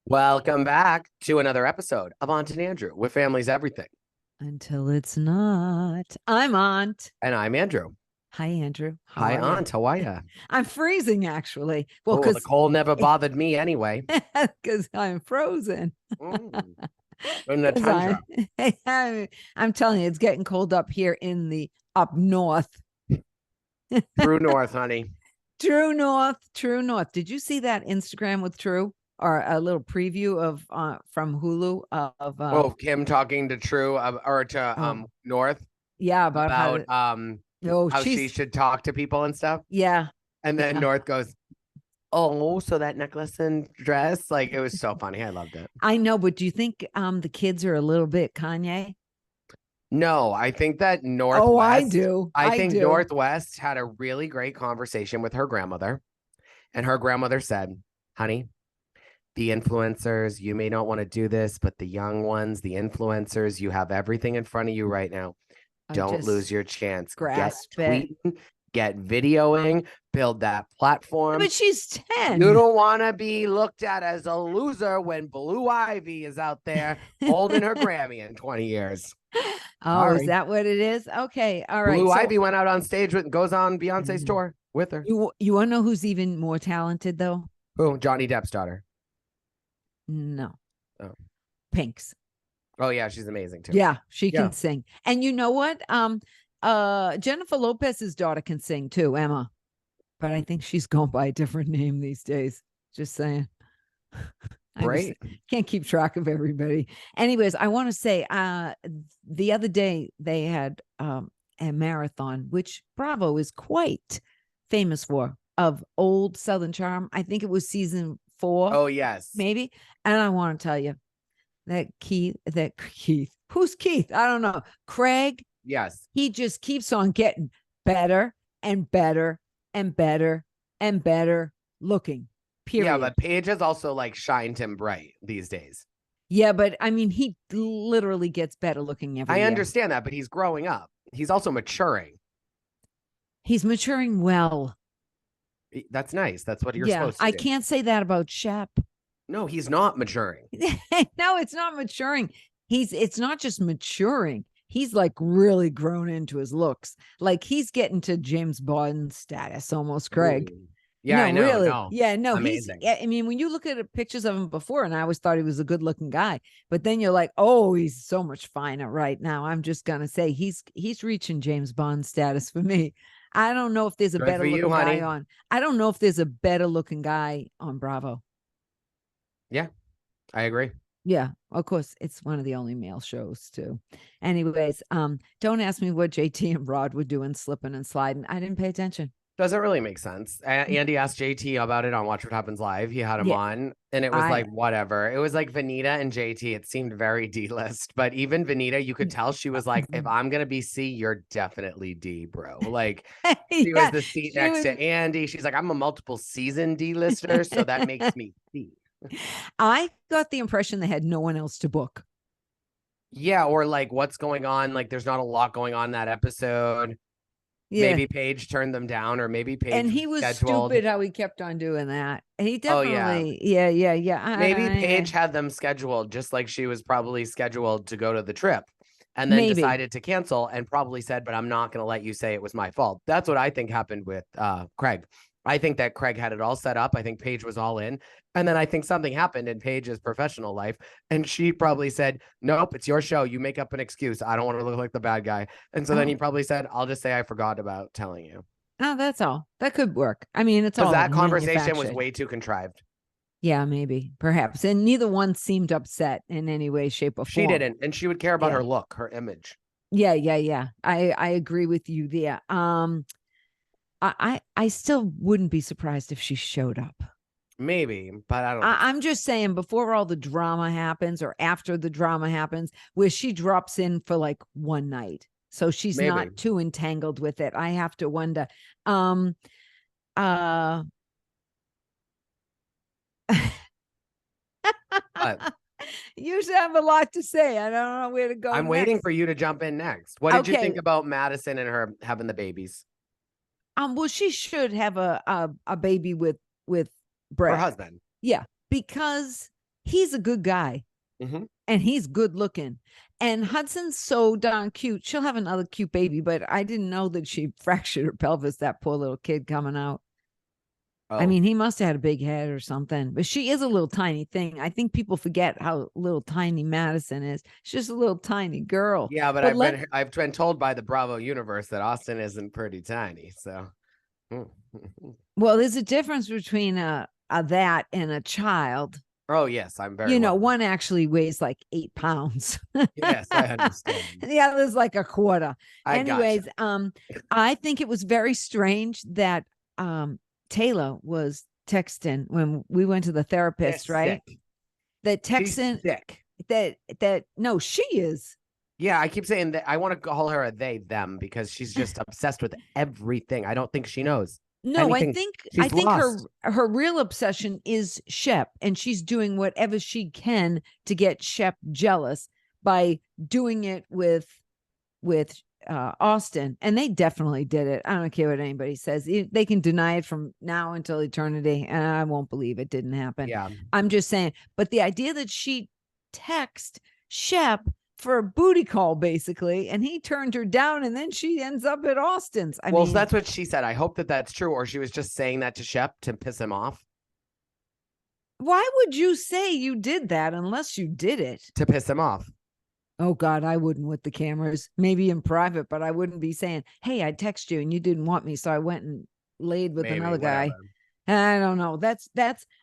Welcome back to another episode of Aunt and Andrew with Family's Everything. Until it's not. I'm Aunt. And I'm Andrew. Hi, Andrew. How Hi, are Aunt. you? How are you? I'm freezing, actually. Well, Oh, the cold never bothered me anyway. because I'm frozen. Mm. In the 'Cause tundra. I'm telling you, it's getting cold up here in the up north. True north, honey. True north. True north. Did you see that Instagram with True? Or a little preview of from Hulu of Oh, Kim talking to True or to oh North yeah, about about how she she's should talk to people and stuff. yeah. And then Yeah. North goes, "Oh, so that necklace and dress." Like, it was so funny. I loved it. I know, but do you think the kids are a little bit Kanye? No, I think that Oh, I Northwest, do. I I think do. Northwest had a really great conversation with her grandmother. And her grandmother said, honey, the influencers, you may not want to do this, but the young ones, the influencers, you have everything in front of you right now. Don't Just lose your chance. grasp Get it. tweeting, get videoing, build that platform. But she's 10. You don't want to be looked at as a loser when Blue Ivy is out there holding her Grammy in 20 years. Oh, is that what it is? Okay. All right. Blue So Ivy went out on stage with, goes on Beyonce's tour with her. you want to know who's even more talented though? Who? Johnny Depp's daughter. No. Oh. Pinks. Oh yeah, she's amazing too. Yeah, she can sing. And you know what? Jennifer Lopez's daughter can sing too, Emma. But I think she's going by a different name these days. Just saying. Great. Can't keep track of everybody. Anyways, I want to say the other day they had a marathon, which Bravo is quite famous for, of old Southern Charm. I think it was season 4. Oh, yes. Maybe. And I want to tell you that Keith, who's Keith? I don't know. Craig. Yes. He just keeps on getting better and better and better and better looking. Period. Yeah, but Paige has also like shined him bright these days. Yeah, but I mean, he literally gets better looking every year. I understand that, but he's growing up. He's also maturing. He's maturing well. That's nice. That's what you're supposed to do. I can't say that about Shep. No, he's not maturing. No, it's not maturing. It's not just maturing. He's like really grown into his looks. Like he's getting to James Bond status almost, Craig. Ooh. Yeah, no, I know. Really. No. Yeah, no, amazing. I mean, when you look at pictures of him before, and I always thought he was a good looking guy, but then you're like, oh, he's so much finer right now. I'm just gonna say he's reaching James Bond status for me. I don't know if there's a better looking guy on. I don't know if there's a better looking guy on Bravo. Yeah, I agree. Yeah, of course, it's one of the only male shows too. Anyways, don't ask me what JT and Rod were doing, slipping and sliding. I didn't pay attention. Doesn't really make sense. Andy asked JT about it on Watch What Happens Live. He had him on, and it was like, whatever. It was like Vanita and JT. It seemed very D-list, but even Vanita, you could tell she was like, if I'm going to be C, you're definitely D, bro. Like, she was the seat next to Andy. She's like, I'm a multiple season D-lister, so that makes me C. I got the impression they had no one else to book. Yeah, or like, what's going on? Like, there's not a lot going on that episode. Yeah. Maybe Paige turned them down, or maybe Paige. And he was scheduled. Stupid how he kept on doing that. He definitely, yeah. Maybe Paige had them scheduled, just like she was probably scheduled to go to the trip, and then decided to cancel, and probably said, "But I'm not going to let you say it was my fault." That's what I think happened with Craig. I think that Craig had it all set up. I think Paige was all in. And then I think something happened in Paige's professional life. And she probably said, nope, it's your show. You make up an excuse. I don't want to look like the bad guy. And so then he probably said, I'll just say I forgot about telling you. Oh, that's all. That could work. I mean, it's all. Because that conversation was way too contrived. Yeah, maybe, perhaps. And neither one seemed upset in any way, shape, or form. She didn't. And she would care about her look, her image. Yeah. I agree with you there. I still wouldn't be surprised if she showed up. Maybe, but I don't know. I'm just saying, before all the drama happens or after the drama happens, where she drops in for like one night. So she's not too entangled with it. I have to wonder. You should have a lot to say. I don't know where to go. I'm waiting for you to jump in next. What did you think about Madison and her having the babies? Well, she should have a baby with Brett. Her husband. Yeah, because he's a good guy. Mm-hmm. And he's good looking. And Hudson's so darn cute. She'll have another cute baby, but I didn't know that she fractured her pelvis, that poor little kid coming out. Oh. I mean, he must have had a big head or something, but she is a little tiny thing. I think people forget how little tiny Madison is. She's just a little tiny girl. Yeah, but I've been told by the Bravo universe that Austen isn't pretty tiny. So, well, there's a difference between that and a child. Oh yes, I'm very. One actually weighs like 8 pounds. Yes, I understand. The other's like a quarter. Anyways, gotcha. I think it was very strange that Taylor was texting when we went to the therapist, right? Sick. That texting that no, she is. Yeah, I keep saying that I want to call her a they, them, because she's just obsessed with everything. I don't think she knows. No, anything. I think her real obsession is Shep, and she's doing whatever she can to get Shep jealous by doing it with Austen, and they definitely did it. I don't care what anybody says. They can deny it from now until eternity, and I won't believe it didn't happen. Yeah, I'm just saying. But the idea that she texted Shep for a booty call, basically, and he turned her down, and then she ends up at Austen's. I mean, that's what she said. I hope that that's true, or she was just saying that to Shep to piss him off. Why would you say you did that unless you did it to piss him off? Oh God, I wouldn't with the cameras, maybe in private, but I wouldn't be saying, hey, I text you and you didn't want me, so I went and laid with another guy. I don't know.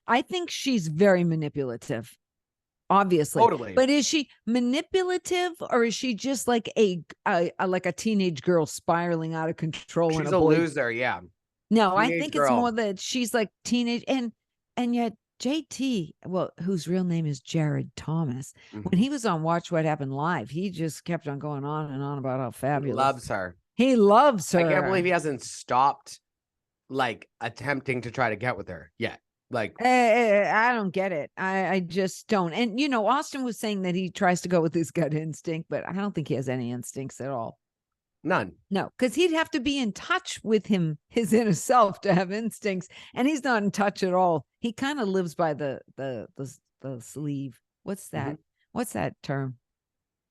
I think she's very manipulative. Obviously. Totally. But is she manipulative, or is she just like a teenage girl spiraling out of control? She's a loser, yeah. No, I think it's more that she's like teenage, and yet JT, well, whose real name is Jared Thomas, when he was on Watch What Happened Live, he just kept on going on and on about how fabulous. He loves her. He loves her. I can't believe he hasn't stopped like attempting to try to get with her yet. Like, I don't get it. I just don't. And, Austen was saying that he tries to go with his gut instinct, but I don't think he has any instincts at all. None. No, because he'd have to be in touch with his inner self to have instincts. And he's not in touch at all. He kind of lives by the sleeve. What's that? Mm-hmm. What's that term?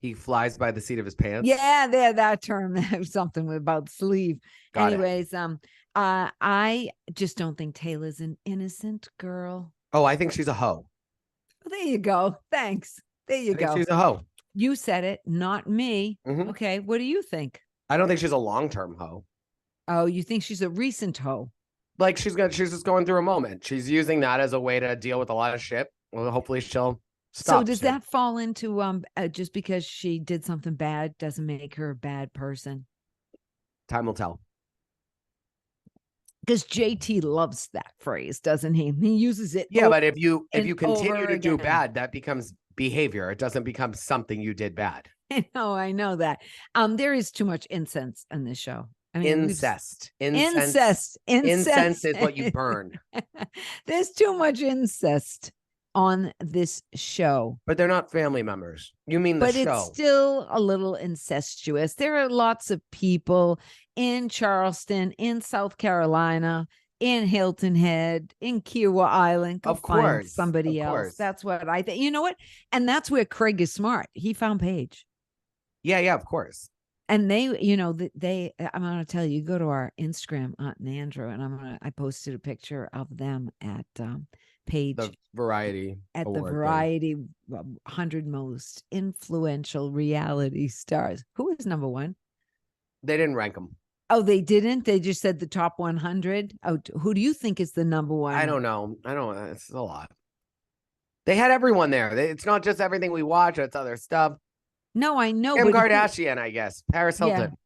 He flies by the seat of his pants. Yeah, that term. Something about sleeve. Anyways, I just don't think Taylor's an innocent girl. Oh, I think she's a hoe. Well, there you go. Thanks. There you go. She's a hoe. You said it, not me. Mm-hmm. Okay, what do you think? I don't think she's a long-term hoe. Oh, you think she's a recent hoe? Like she's just going through a moment. She's using that as a way to deal with a lot of shit. Well, hopefully she'll stop. So does that fall into just because she did something bad doesn't make her a bad person? Time will tell. Because JT loves that phrase, doesn't he? He uses it. Yeah, but if you continue to do bad, that becomes behavior. It doesn't become something you did bad. I know that. There is too much incense in this show. I mean, incest is what you burn. There's too much incest on this show, but they're not family members. You mean the show? But it's still a little incestuous. There are lots of people in Charleston, in South Carolina, in Hilton Head, in Kiowa Island. Of course, somebody else. That's what I think. You know what? And that's where Craig is smart. He found Paige. Yeah, of course. And they, I'm going to tell you, go to our Instagram, Aunt and Andrew, and I posted a picture of them at Paige. The Variety. At the Variety 100 most influential reality stars. Who is number one? They didn't rank them. Oh, they didn't? They just said the top 100? Oh, who do you think is the number one? I don't know. It's a lot. They had everyone there. It's not just everything we watch. It's other stuff. No, I know. Kim Kardashian, I guess. Paris Hilton.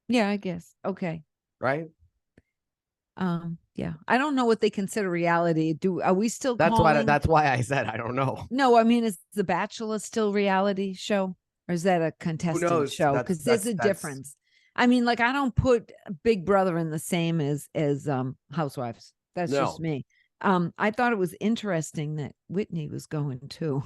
Yeah, I guess. Okay. Right? Yeah. I don't know what they consider reality. Are we still That's why I said I don't know. No, I mean, is The Bachelor still reality show? Or is that a contestant show? Because there's a difference. I mean, like, I don't put Big Brother in the same as Housewives. That's just me. I thought it was interesting that Whitney was going too.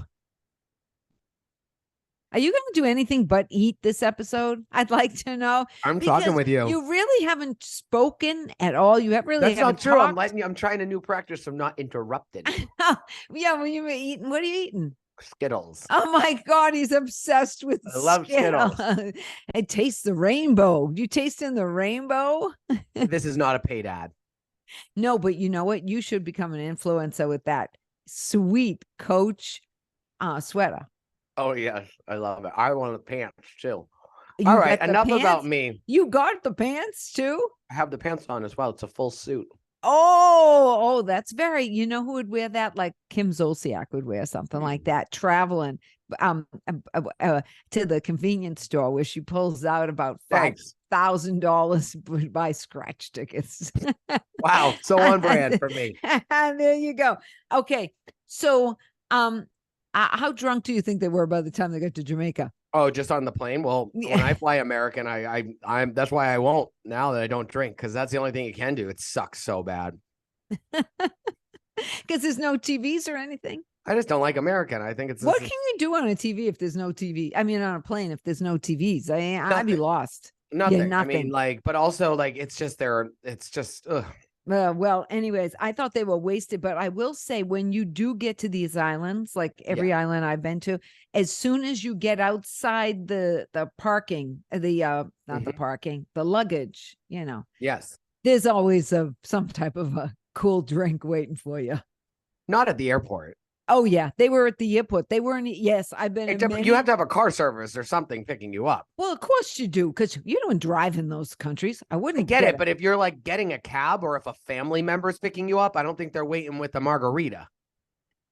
Are you going to do anything but eat this episode? I'd like to know. I'm talking with you. You really haven't spoken at all. You haven't That's haven't not true. talked. I'm trying a new practice from not interrupted. Yeah, when you were eating, what are you eating? Skittles. Oh my God, he's obsessed with I love Skittles. It tastes the rainbow. You tasting the rainbow? This is not a paid ad. No, but you know what? You should become an influencer with that sweet Coach sweater. Oh yes, I love it. I want the pants too. You All right, got the enough pants? about me. You got the pants too? I have the pants on as well. It's a full suit. Oh, that's very, you know who would wear that? Like Kim Zolciak would wear something like that, traveling to the convenience store where she pulls out about $5,000 to buy scratch tickets. Wow, so on brand for me. There you go. Okay, so how drunk do you think they were by the time they got to Jamaica? Oh, just on the plane? Well, when I fly American, I'm that's why I won't now that I don't drink, because that's the only thing you can do. It sucks so bad. Because there's no TVs or anything. I just don't like American. I think it's what can you do on a TV if there's no TV? I mean, on a plane if there's no TVs, I'd be lost. Nothing. Yeah, nothing. I mean, like, but also like it's just ugh. Well, anyways, I thought they were wasted, but I will say when you do get to these islands, like every island I've been to, as soon as you get outside the parking, the luggage, you know. Yes. There's always some type of a cool drink waiting for you. Not at the airport. Oh yeah, they were at the airport. They weren't. Yes, I've been. You have to have a car service or something picking you up. Well, of course you do, because you don't drive in those countries. I wouldn't get it, but if you're like getting a cab or if a family member's picking you up, I don't think they're waiting with a margarita.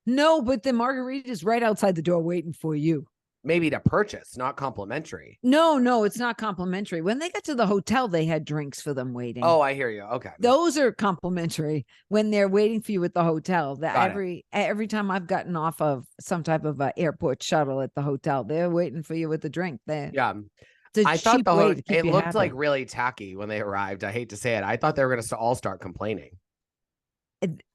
No, but the margarita is right outside the door waiting for you. Maybe to purchase, not complimentary. No, it's not complimentary. When they got to the hotel, they had drinks for them waiting. Oh, I hear you. Okay. Those are complimentary when they're waiting for you at the hotel. That every time I've gotten off of some type of airport shuttle at the hotel, they're waiting for you with the drink. Yeah. I thought it looked like really tacky when they arrived. I hate to say it. I thought they were going to all start complaining.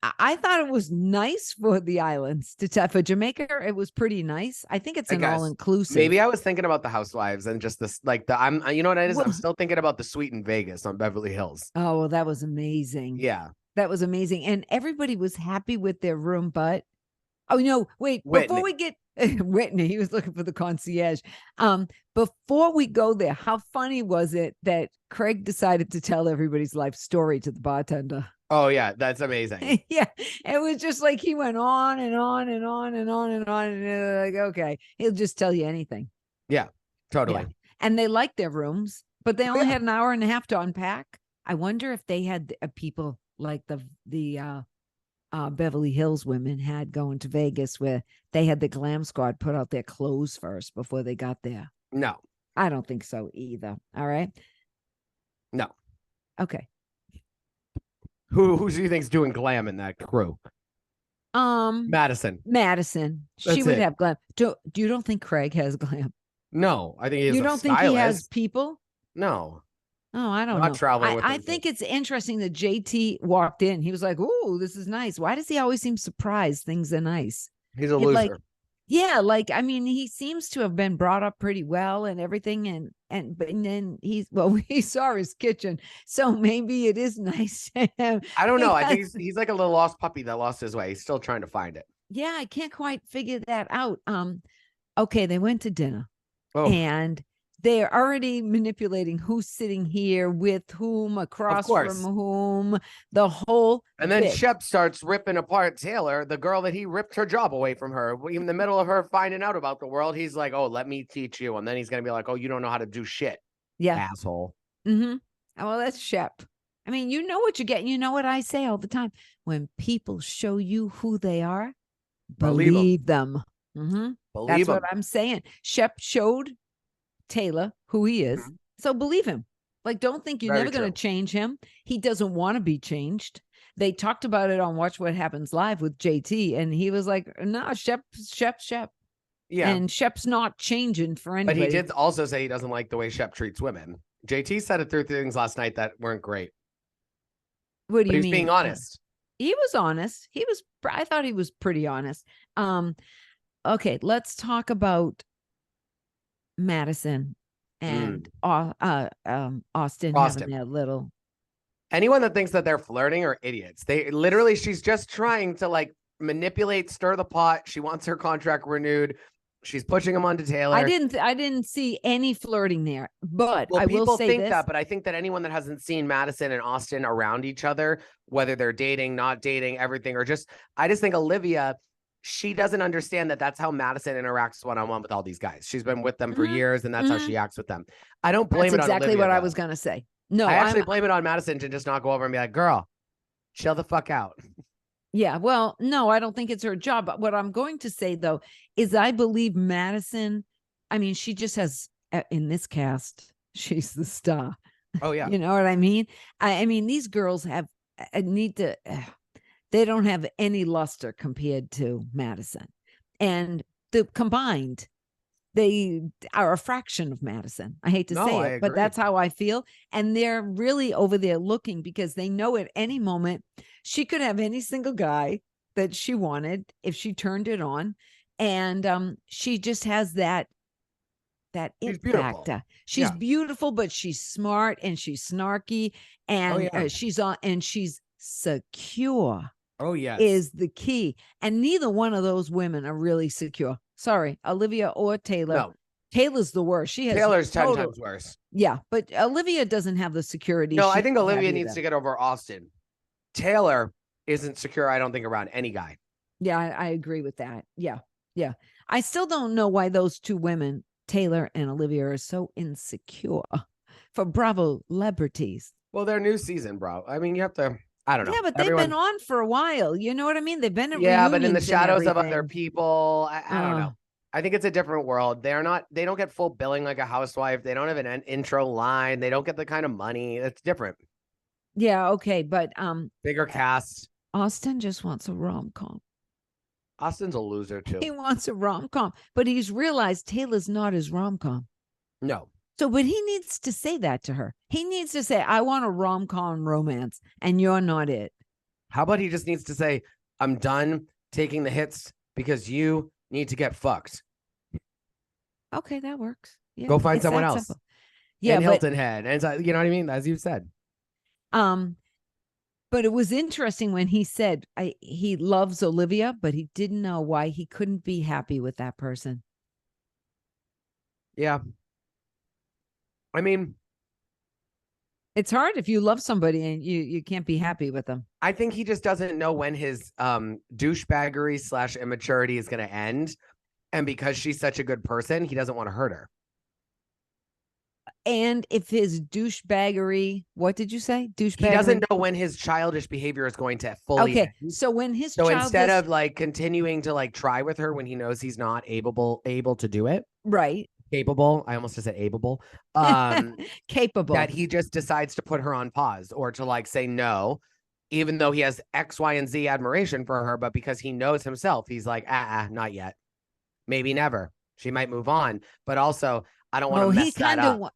I thought it was nice for the islands for Jamaica. It was pretty nice. I think it's an all-inclusive. Maybe I was thinking about the housewives and just this, like you know what it is? I'm still thinking about the suite in Vegas on Beverly Hills. Oh, well, that was amazing. Yeah. That was amazing. And everybody was happy with their room, but no, wait, before we get Whitney, he was looking for the concierge. Before we go there, how funny was it that Craig decided to tell everybody's life story to the bartender? Oh yeah, that's amazing. Yeah, it was just like he went on and on and on and on and on, and like, okay, he'll just tell you anything. Yeah, totally. Yeah. And they liked their rooms, but they only had an hour and a half to unpack. I wonder if they had people like the Beverly Hills women had going to Vegas, where they had the glam squad put out their clothes first before they got there. No, I don't think so either. All right. No. Okay. Who do you think's doing glam in that crew? Madison. She would have glam. You don't think Craig has glam? No, I think he is. You don't think he has people? No. Oh, I don't know. Traveling with I think it's interesting that JT walked in. He was like, "Ooh, this is nice." Why does he always seem surprised thing are nice? He's a loser. I mean, he seems to have been brought up pretty well and everything, and then we saw his kitchen, so maybe it is nice to him. I don't know. I think he's like a little lost puppy that lost his way. He's still trying to find it. Yeah, I can't quite figure that out. Okay, they went to dinner, and they're already manipulating who's sitting here with whom, across from whom, the whole And then Shep starts ripping apart Taylor, the girl that he ripped her job away from her. In the middle of her finding out about the world, he's like, "Oh, let me teach you." And then he's going to be like, "Oh, you don't know how to do shit." Yeah. Asshole. Mm-hmm. Well, that's Shep. I mean, you know what you're getting. You know what I say all the time. When people show you who they are, believe them. Mm-hmm. That's what I'm saying. Shep showed Taylor who he is, so believe him. Like, don't think you're never going to change him. He doesn't want to be changed. They talked about it on Watch What Happens Live with JT, and he was like, "No, Shep." Yeah, and Shep's not changing for anybody. But he did also say he doesn't like the way Shep treats women. JT said it through things last night that weren't great. What do you mean? He's being honest. He was honest. I thought he was pretty honest. Okay, let's talk about Madison and Austen having their little. Anyone that thinks that they're flirting are idiots. They literally, she's just trying to like manipulate, stir the pot. She wants her contract renewed. She's pushing him onto Taylor. I didn't see any flirting there, but well, I will say people think this. that, but I think that anyone that hasn't seen Madison and Austen around each other, whether they're dating, not dating, everything, or just, I just think Olivia, she doesn't understand that that's how Madison interacts one-on-one with all these guys. She's been with them for years, and that's how she acts with them. I don't blame it on Olivia. That's exactly what I was going to say. No, I actually blame it on Madison to just not go over and be like, girl, chill the fuck out. Yeah, well, no, I don't think it's her job. But what I'm going to say, though, is I believe Madison, I mean, she just has, in this cast, she's the star. Oh, yeah. You know what I mean? I mean, these girls they don't have any luster compared to Madison. And the combined, they are a fraction of Madison. I hate to say it, but that's how I feel. And they're really over there looking because they know at any moment she could have any single guy that she wanted if she turned it on. And she just has that it factor. She's beautiful, but she's smart and she's snarky and she's secure. Oh, yes. Is the key. And neither one of those women are really secure. Sorry, Olivia or Taylor. No. Taylor's the worst. Taylor's 10 times worse. Yeah, but Olivia doesn't have the security. No, I think Olivia needs to get over Austen. Taylor isn't secure, I don't think, around any guy. Yeah, I agree with that. Yeah. I still don't know why those two women, Taylor and Olivia, are so insecure for Bravo celebrities. Well, their new season, bro. I mean, you have to... I don't know. Yeah, but they've been on for a while. You know what I mean? They've been at but in the shadows of other people. I don't know. I think it's a different world. They don't get full billing like a housewife. They don't have an intro line. They don't get the kind of money. It's different. Yeah, okay, but bigger cast. Austen just wants a rom-com. Austen's a loser too. He wants a rom-com, but he's realized Taylor's not his rom-com. No. So, but he needs to say that to her. He needs to say, I want a rom-com romance, and you're not it. How about he just needs to say, I'm done taking the hits because you need to get fucked. Okay, that works. Yeah, go find someone else. Simple. Yeah, and Hilton Head. And you know what I mean? As you said. But it was interesting when he said he loves Olivia, but he didn't know why he couldn't be happy with that person. Yeah. I mean, it's hard if you love somebody and you can't be happy with them. I think he just doesn't know when his douchebaggery / immaturity is going to end. And because she's such a good person, he doesn't want to hurt her. And if his douchebaggery, what did you say? Douchebaggery. He doesn't know when his childish behavior is going to fully end. So when his instead of like continuing to like try with her when he knows he's not able to do it. Right. Capable. I almost just said able. Capable. That he just decides to put her on pause or to like say no, even though he has X, Y, and Z admiration for her. But because he knows himself, he's like, not yet. Maybe never. She might move on. But also, I don't want to mess that up.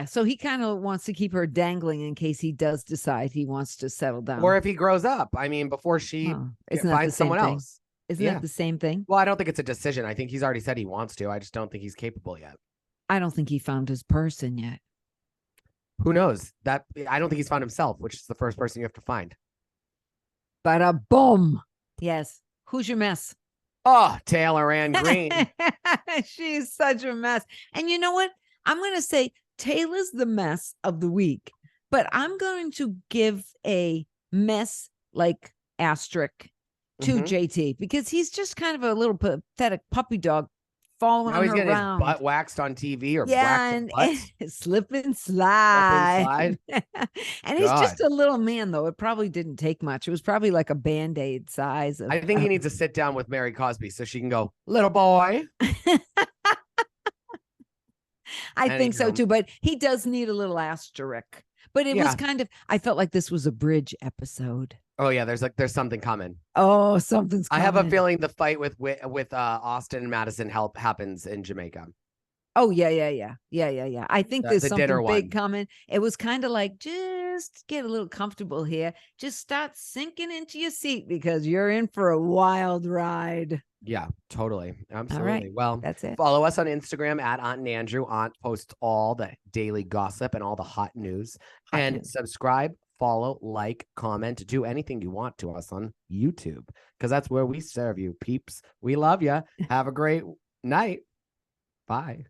So he kind of wants to keep her dangling in case he does decide he wants to settle down. Or if he grows up. I mean, before she finds someone else. Isn't that the same thing? Well, I don't think it's a decision. I think he's already said he wants to. I just don't think he's capable yet. I don't think he found his person yet. Who knows? I don't think he's found himself, which is the first person you have to find. Bada boom. Yes. Who's your mess? Oh, Taylor Ann Green. She's such a mess. And you know what? I'm going to say Taylor's the mess of the week, but I'm going to give a mess like asterisk to JT because he's just kind of a little pathetic puppy dog following her around. He's getting his butt waxed on TV or and slip and slide. And he's just a little man, though. It probably didn't take much. It was probably like a Band-Aid size. I think he needs to sit down with Mary Cosby so she can go, little boy. I think so, too. But he does need a little asterisk. But it was kind of, I felt like this was a bridge episode. Oh yeah, there's something coming. Oh, something's coming. I have a feeling the fight with Austen and Madison happens in Jamaica. Oh yeah. I think there's something big coming. It was kind of like, just get a little comfortable here. Just start sinking into your seat because you're in for a wild ride. Yeah, totally. All Absolutely. right. Well, That's it. follow us on Instagram at Aunt and Andrew. Aunt posts all the daily gossip and all the hot news. Hot And news. subscribe, follow, like, comment, do anything you want to us on YouTube, because that's where we serve you, peeps. We love you. Have a great night. Bye.